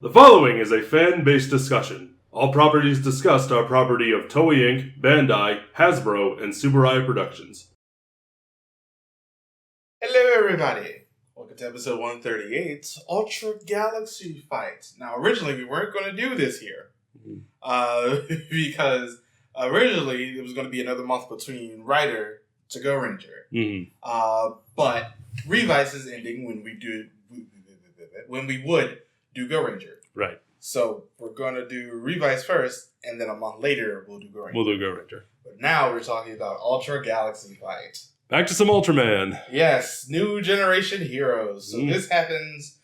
The following is a fan-based discussion. All properties discussed are property of Toei Inc., Bandai, Hasbro, and Subaru Productions. Hello everybody! Welcome to episode 138, Ultra Galaxy Fight. Now originally we weren't going to do this here. Because originally it was going to be another month between Rider to Go Ranger. But Revice is ending when we would do Go Ranger. Right. So we're going to do Revice first, and then a month later we'll do Go Ranger. We'll do Go Ranger. But now we're talking about Ultra Galaxy Fight. Back to some Ultraman. Yes, new generation heroes. So this happens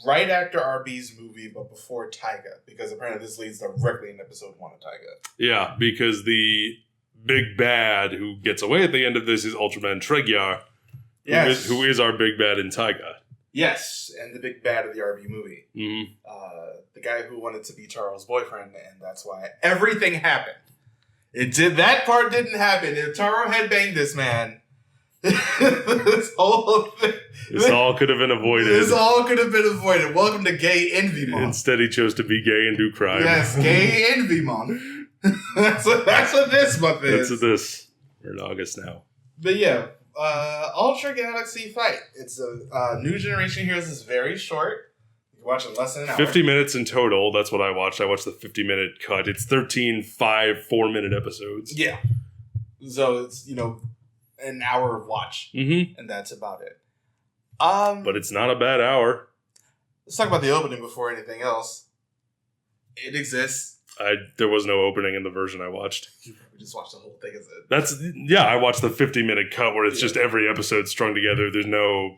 right after RB's movie, but before Taiga, because apparently this leads directly in episode 1 of Taiga. Yeah, because the big bad who gets away at the end of this is Ultraman Tregyar, who is our big bad in Taiga. Yes, and the big bad of the RB movie. Mm-hmm. The guy who wanted to be Taro's boyfriend, and that's why everything happened. That part didn't happen. If Taro had banged this man, this whole thing... This all could have been avoided. This all could have been avoided. Welcome to Gay Envy Month. Instead, he chose to be gay and do crime. Yes, Gay Envy Month. that's what this month is. That's this. We're in August now. But yeah, Ultra Galaxy Fight. It's a new generation heroes. Is very short. You can watch it in less than an hour. 50 minutes in total. That's what I watched. I watched the 50-minute cut. It's 13 4-minute episodes. Yeah. So it's, an hour of watch. Mm-hmm. And that's about it. But it's not a bad hour. Let's talk about the opening before anything else. It exists. There was no opening in the version I watched. You probably just watched the whole thing, is it? I watched the 50-minute cut where it's just every episode strung together. There's no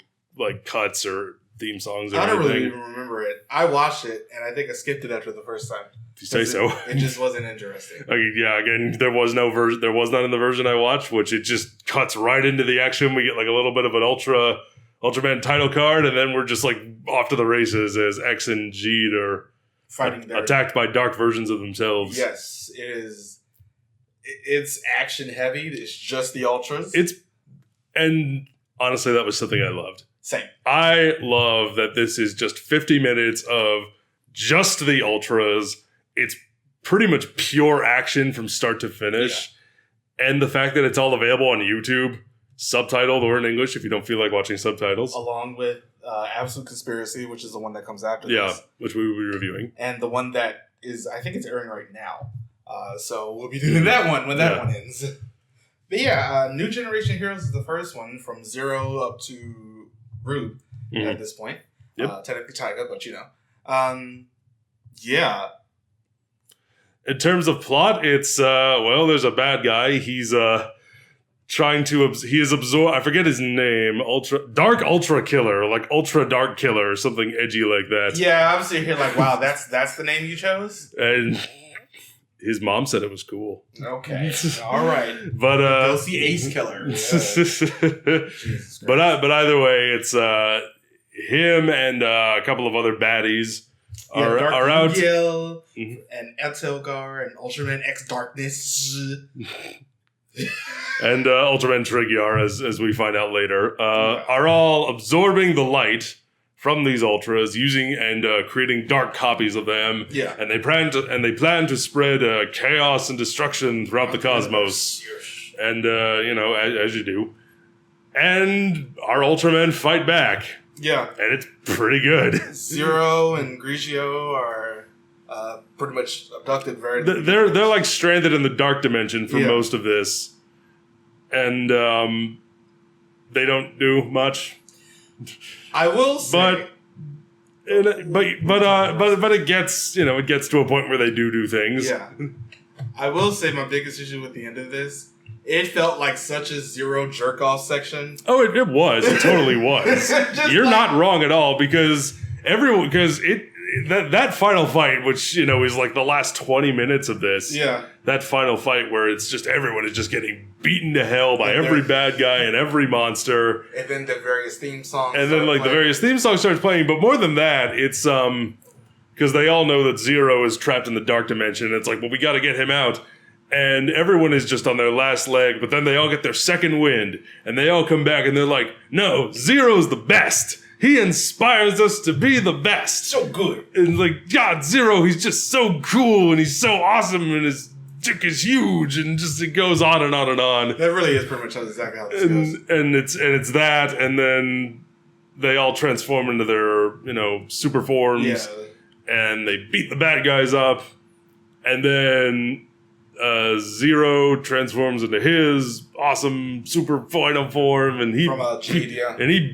cuts or theme songs or anything. I don't really even remember it. I watched it, and I think I skipped it after the first time. If you say so. It just wasn't interesting. Again, there was none in the version I watched, which it just cuts right into the action. We get a little bit of an Ultraman title card, and then we're just off to the races as X and Jeed are fighting attacked by dark versions of themselves. Yes, it is. It's action heavy. It's just the Ultras. And honestly, that was something I loved. Same. I love that this is just 50 minutes of just the Ultras. It's pretty much pure action from start to finish. Yeah. And the fact that it's all available on YouTube, subtitled or in English if you don't feel like watching subtitles. Along with Absolute Conspiracy, which is the one that comes after this. Yeah, which we will be reviewing. And the one that is, I think it's airing right now. So we'll be doing that one when that one ends. But yeah, New Generation Heroes is the first one from 0 up to Ribut at this point. Yep. Technically Taiga, but yeah. In terms of plot, it's, there's a bad guy. He's he is absorbed, I forget his name, Dark Ultra Killer, Ultra Dark Killer or something edgy like that. Yeah, I'm sitting here wow, that's the name you chose? And his mom said it was cool. Okay, all right. But go see Ace Killer. But either way, it's him and a couple of other baddies are out. Gil and Etelgar and Ultraman X Darkness. And Ultraman Tregyar, as we find out later, are all absorbing the light from these Ultras, using and creating dark copies of them. Yeah. And they plan to spread chaos and destruction throughout the cosmos. And as you do. And our Ultramen fight back. Yeah. And it's pretty good. Zero and Grigio are pretty much abducted They're stranded in the dark dimension for most of this. And they don't do much. I will say, but it gets to a point where they do things. Yeah, I will say my biggest issue with the end of this, it felt like such a Zero jerk off section. Oh, it was. It totally was. You're not wrong at all because that final fight, which is the last 20 minutes of this. Yeah. That final fight where it's just everyone is just getting beaten to hell by every bad guy and every monster. And then the various theme songs. And then the various theme songs starts playing. But more than that, it's because they all know that Zero is trapped in the dark dimension. It's we got to get him out. And everyone is just on their last leg, but then they all get their second wind, and they all come back, and they're like, no, Zero's the best. He inspires us to be the best. So good. And like, God, Zero, he's just so cool and he's so awesome and his dick is huge and just it goes on and on and on. That really is pretty much exactly how this goes. And it's that, and then they all transform into their, super forms. Yeah. And they beat the bad guys up. And then Zero transforms into his awesome super final form, and he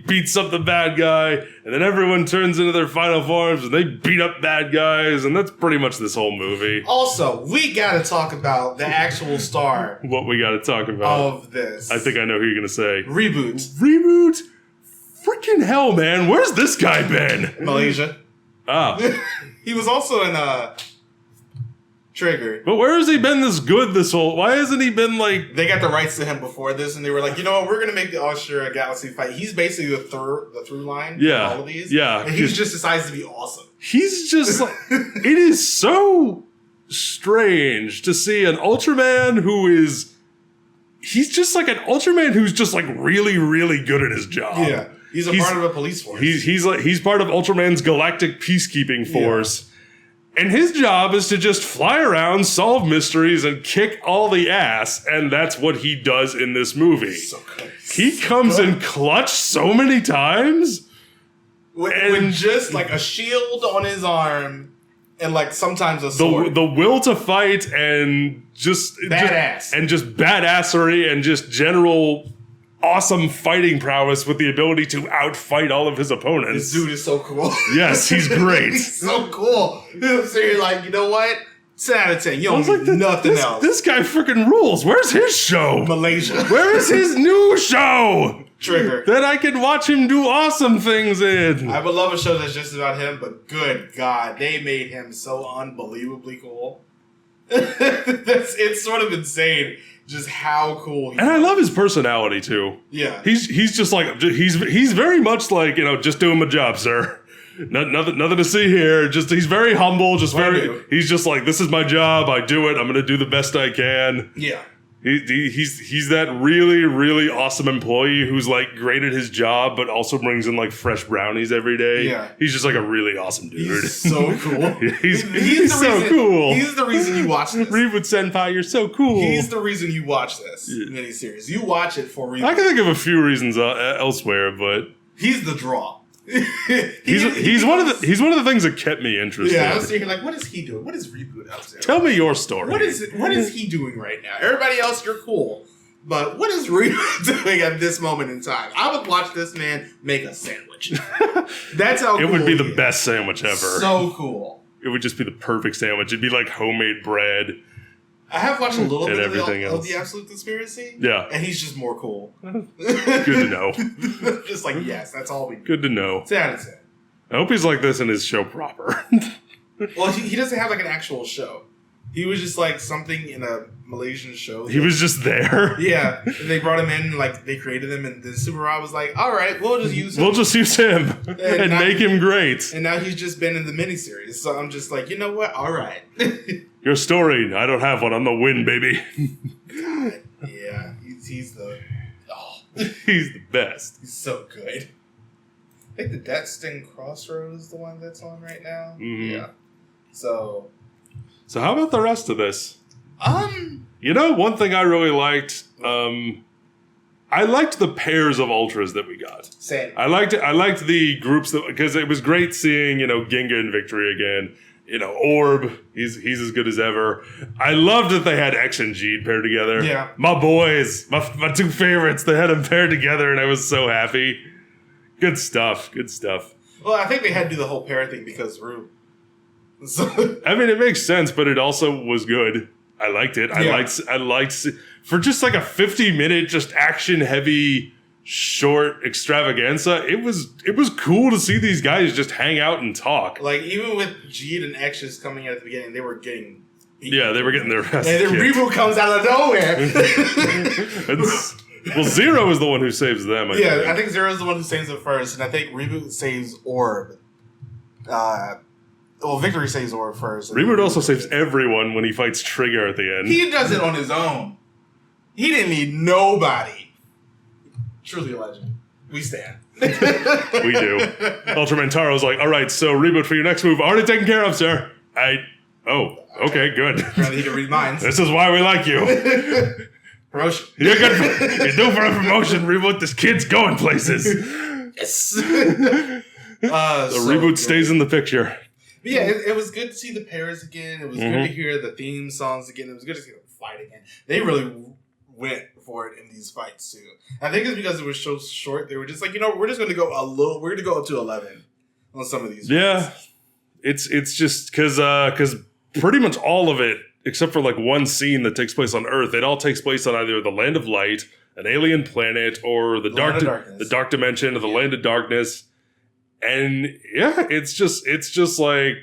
beats up the bad guy, and then everyone turns into their final forms, and they beat up bad guys, and that's pretty much this whole movie. Also, we gotta talk about the actual star. What we gotta talk about of this. I think I know who you're gonna say. Ribut. Freaking hell, man! Where's this guy been? Malaysia. Ah, he was also in Trigger. But where has he been this good this whole... Why hasn't he been like... They got the rights to him before this, and they were like, you know what, we're going to make the Ultra Galaxy fight. He's basically the through line in all of these. Yeah. And he just decides to be awesome. He's just like... It is so strange to see an Ultraman who is... He's just like an Ultraman who's just like really, really good at his job. Yeah. He's part of a police force. He's part of Ultraman's galactic peacekeeping force. Yeah. And his job is to just fly around, solve mysteries, and kick all the ass. And that's what he does in this movie. So good. He comes in clutch so many times. With just like a shield on his arm and like sometimes a sword. The will to fight and just... Badass. And just badassery and just general... awesome fighting prowess with the ability to outfight all of his opponents. This dude is so cool. Yes, he's great. He's so cool. So you're like, you know what? 10 out of 10. You don't need nothing else. This guy freaking rules. Where's his show? Malaysia. Where is his new show? Trigger. That I can watch him do awesome things in. I would love a show that's just about him, but good God, they made him so unbelievably cool. It's sort of insane. Just how cool he is. And I love his personality too. Yeah. He's just like he's very much like, just doing my job, sir. Nothing to see here. Just he's very humble, he's just like, this is my job, I do it, I'm gonna do the best I can. Yeah. He's that really, really awesome employee who's like great at his job, but also brings in like fresh brownies every day. Yeah. He's just like a really awesome dude. He's so cool. he's so cool. He's the reason you watch this. Ribut Senpai, you're so cool. He's the reason you watch this miniseries. You watch it for reasons. I can think of a few reasons elsewhere, but he's the draw. he's one of the things that kept me interested. Yeah, I was thinking like, what is he doing? What is Ribut up to? Tell me your story. What is he doing right now? Everybody else, you're cool. But what is Ribut doing at this moment in time? I would watch this man make a sandwich. That's how cool it would be the best sandwich ever. So cool. It would just be the perfect sandwich. It'd be like homemade bread. I have watched a little bit of the Absolute Conspiracy. Yeah. And he's just more cool. Good to know. Just like, yes, that's all we do. Good to know. 10 out of 10. I hope he's like this in his show proper. Well, he doesn't have like an actual show. He was just like something in a Malaysian show. He was just there. Yeah. And they brought him in, like they created him, and then Super Rob was like, all right, we'll just use him. We'll just use him and make him great. And now he's just been in the miniseries. So I'm just like, you know what? All right. Your story, I don't have one. I'm the win, baby. God, yeah. He's the... Oh. He's the best. He's so good. I think the Destin Crossroads is the one that's on right now. Mm-hmm. Yeah. So how about the rest of this? One thing I really liked, I liked the pairs of ultras that we got. Same. I liked the groups because it was great seeing, Ginga and Victory again. Orb, he's as good as ever. I loved that they had X and G paired together. Yeah. My boys, my two favorites, they had them paired together and I was so happy. Good stuff. Well, I think they had to do the whole pair thing because Rue. So. I mean, it makes sense, but it also was good. I liked it. Yeah. I liked for just like a 50-minute, just action-heavy, short extravaganza. It was cool to see these guys just hang out and talk. Like even with Jeed and X just coming out at the beginning, they were getting beat. Yeah, they were getting their ass and then Ribut comes out of nowhere. Well, Zero is the one who saves them. I think Zero is the one who saves them first, and I think Ribut saves Orb. Victory saves Orb first. Ribut also saves everyone when he fights Trigger at the end. He does it on his own. He didn't need nobody. Truly a legend. We stand. We do. Ultraman Taro's like, all right, so Ribut for your next move. Already taken care of, sir. Oh, okay, good. Apparently he can read minds. This is why we like you. Promotion. You're due for a promotion, Ribut. This kid's going places. Yes. So Ribut stays in the picture. But yeah, it was good to see the pairs again. It was good to hear the theme songs again. It was good to see them fight again. They really went for it in these fights too. I think it's because it was so short. They were just like, we're just going to go we're going to go up to 11 on some of these. Yeah, fights. it's just because pretty much all of it, except for like one scene that takes place on Earth, it all takes place on either the Land of Light, an alien planet, or the dark dimension, or the Land of Darkness. And yeah, it's just like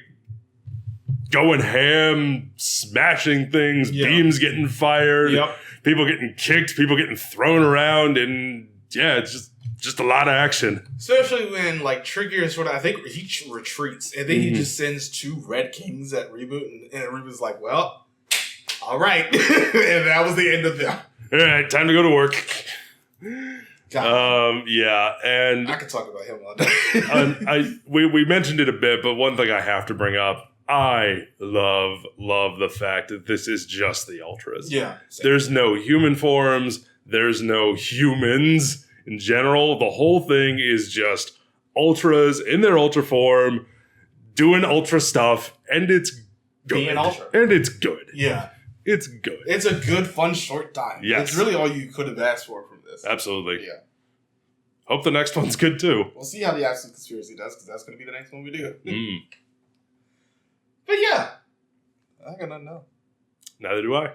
going ham, smashing things, beams getting fired, people getting kicked, people getting thrown around, and yeah, it's just a lot of action. Especially when like Trigger is I think he retreats, and then he just sends 2 Red Kings at Ribut, and Ribut's like, well, all right, and that was the end of them. All right, time to go to work. Yeah, and I could talk about him all day. We mentioned it a bit, but one thing I have to bring up, I love the fact that this is just the Ultras. Yeah. There's no human forms, there's no humans in general. The whole thing is just Ultras in their Ultra form, doing Ultra stuff, and it's good. Being Ultra. And it's good. Yeah. It's good. It's a good, fun, short time. Yes. It's really all you could have asked for from this. Absolutely. Yeah. Hope the next one's good too. We'll see how the Absolute Conspiracy does, because that's going to be the next one we do. But yeah. I got nothing else. Neither do I.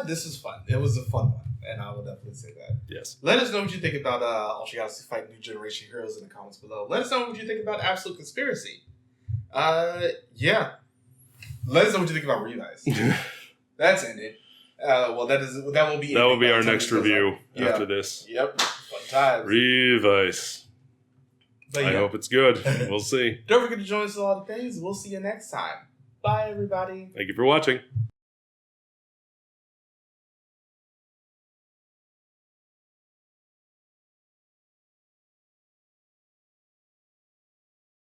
This is fun. It was a fun one, and I will definitely say that. Yes. Let us know what you think about Ultra Galaxy Fight New Generation Heroes in the comments below. Let us know what you think about Absolute Conspiracy. Yeah. Let us know what you think about Revise. That's ended. That will be our next review after this. Yep. Fun times. Revise. I hope it's good. We'll see. Don't forget to join us in a lot of things. We'll see you next time. Bye, everybody. Thank you for watching.